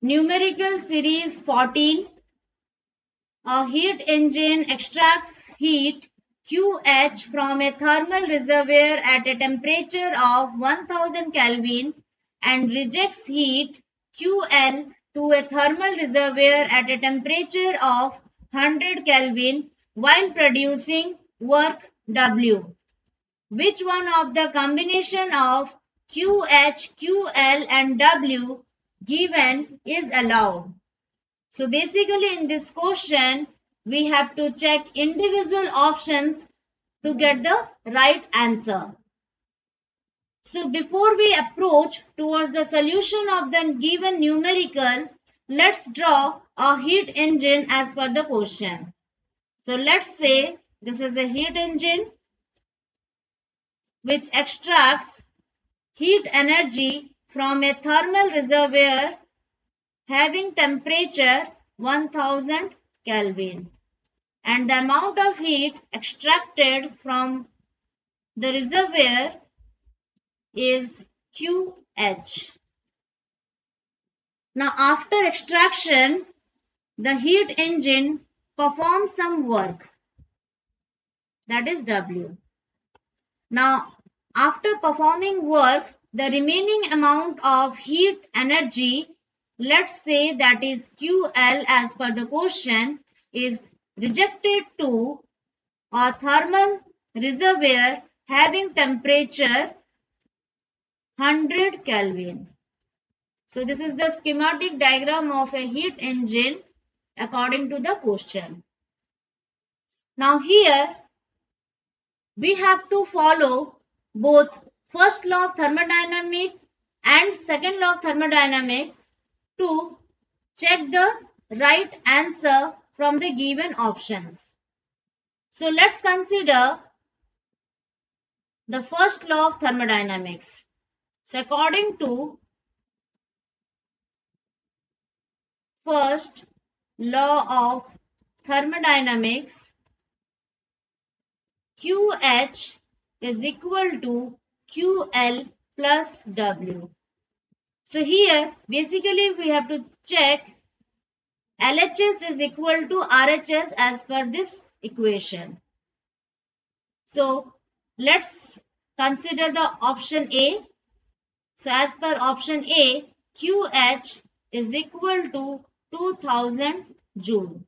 Numerical series 14. A heat engine extracts heat QH from a thermal reservoir at a temperature of 1000 Kelvin and rejects heat QL to a thermal reservoir at a temperature of 100 Kelvin while producing work W. Which one of the combination of QH, QL and W given is allowed? So basically in this question, we have to check individual options to get the right answer. So before we approach towards the solution of the given numerical, let's draw a heat engine as per the question. So let's say this is a heat engine which extracts heat energy from a thermal reservoir having temperature 1000 Kelvin. And the amount of heat extracted from the reservoir is QH. Now after extraction, the heat engine performs some work, that is W. Now after performing work, the remaining amount of heat energy, let's say that is QL as per the question, is rejected to a thermal reservoir having temperature 100 Kelvin. So this is the schematic diagram of a heat engine according to the question. Now here we have to follow both first law of thermodynamics and second law of thermodynamics to check the right answer from the given options. So let's consider the first law of thermodynamics. So according to first law of thermodynamics, QH is equal to QL plus W. So here basically we have to check LHS is equal to RHS as per this equation. So let's consider the option A. So as per option A, QH is equal to 2000 Joule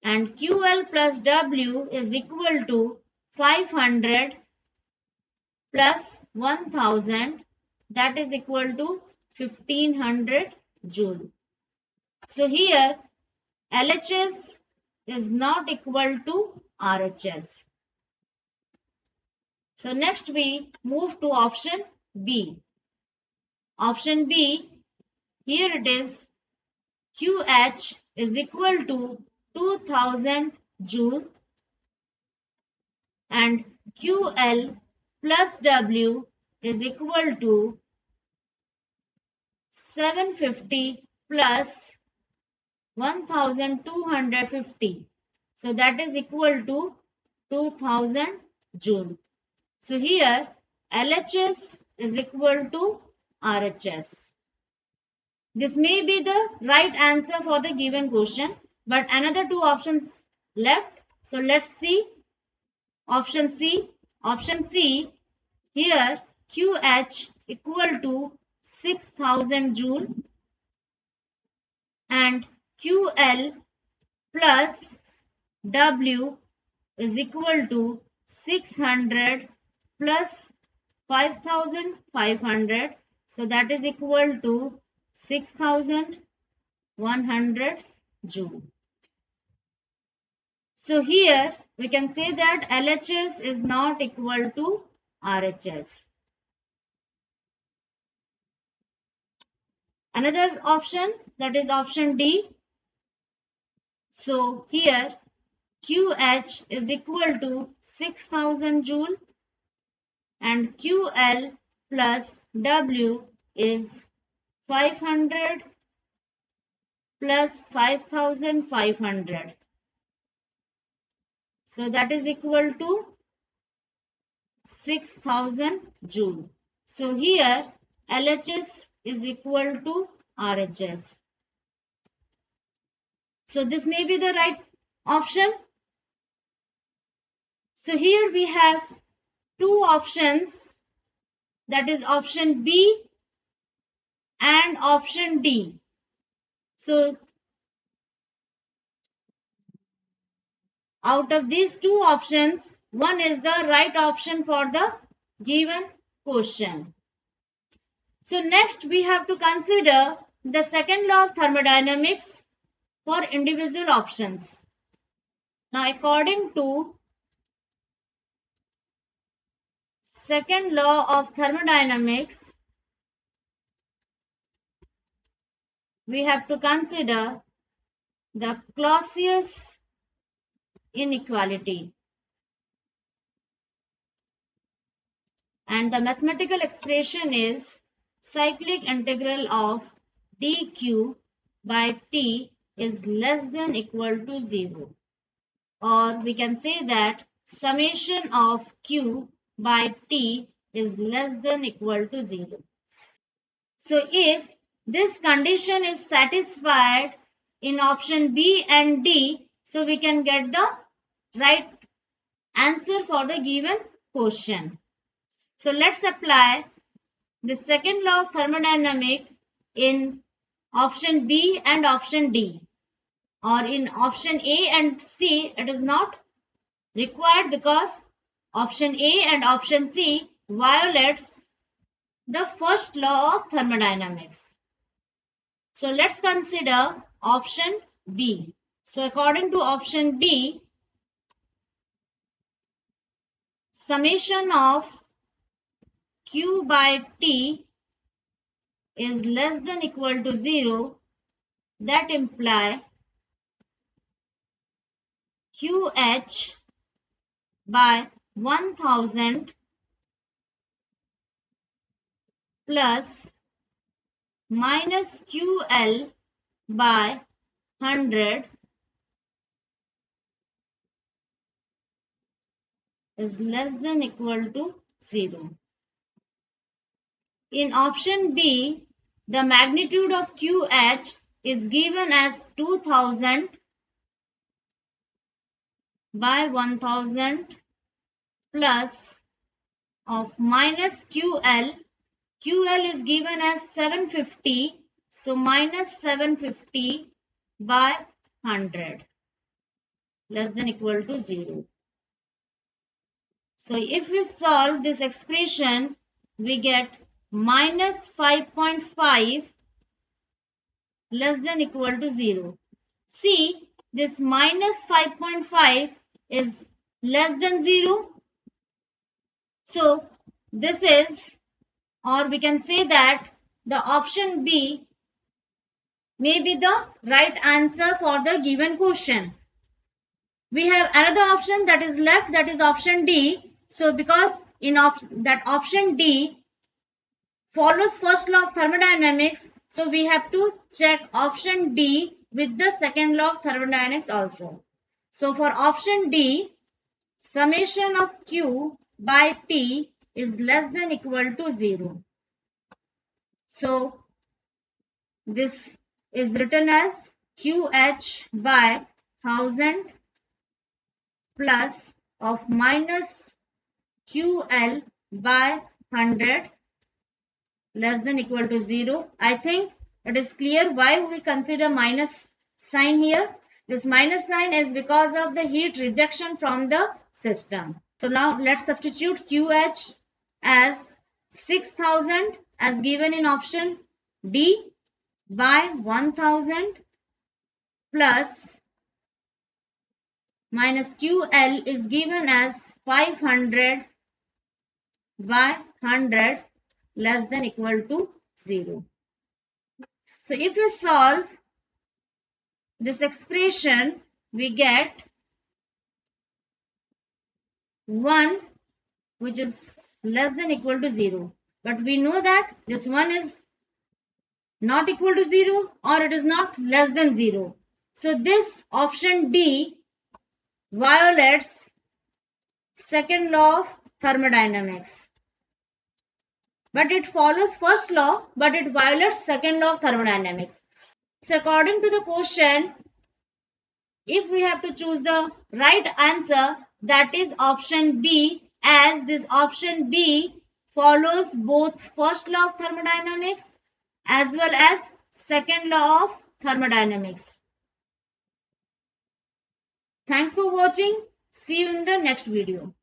and QL plus W is equal to 500 plus 1000, that is equal to 1500 Joule. So here LHS is not equal to RHS. So next we move to option B. Option B, here it is QH is equal to 2000 Joule and QL plus W is equal to 750 plus 1250. So that is equal to 2000 Joule. So here LHS is equal to RHS. This may be the right answer for the given question, but another two options left. So let's see option C. Option C, here QH equal to 6000 Joule and QL plus W is equal to 600 plus 5500. So that is equal to 6100 Joule. So here we can say that LHS is not equal to RHS. Another option, that is option D. So here QH is equal to 6000 Joule and QL plus W is 500 plus 5500. So that is equal to 6000 Joule. So here LHS is equal to RHS. So this may be the right option. So here we have two options, that is option B and option D. So out of these two options, one is the right option for the given question. So next we have to consider the second law of thermodynamics for individual options. Now according to second law of thermodynamics, we have to consider the Clausius inequality. And the mathematical expression is cyclic integral of dq by t is less than equal to 0. Or we can say that summation of q by t is less than equal to 0. So if this condition is satisfied in option B and D, so we can get the right answer for the given question. So let's apply the second law of thermodynamics in option B and option D. Or in option A and C, it is not required because option A and option C violates the first law of thermodynamics. So let's consider option B. So according to option B, summation of q by t is less than equal to 0. That imply QH by 1000 plus minus QL by 100 is less than equal to 0. In option B, the magnitude of QH is given as 2000 by 1000 plus of minus QL. QL is given as 750, so minus 750 by 100 less than equal to 0. So if we solve this expression, we get minus 5.5 less than equal to 0. See, this minus 5.5 is less than 0. So this is, or we can say that the option B may be the right answer for the given question. We have another option that is left, that is option D. So because in that option D follows first law of thermodynamics, so we have to check option D with the second law of thermodynamics also. So for option D, summation of Q by T is less than equal to 0. So this is written as QH by 1000 plus of minus QL by 100 less than equal to 0. I think it is clear why we consider minus sign here. This minus sign is because of the heat rejection from the system. So now let's substitute QH as 6000 as given in option D by 1000 plus minus QL is given as 500 by 100 less than equal to 0. So if we solve this expression, we get 1 which is less than equal to 0. But we know that this 1 is not equal to 0 or it is not less than 0. So this option D violates second law of thermodynamics. but it follows first law, but it violates second law of thermodynamics. So according to the question, if we have to choose the right answer, that is option B, as this option B follows both first law of thermodynamics as well as second law of thermodynamics. Thanks for watching. See you in the next video.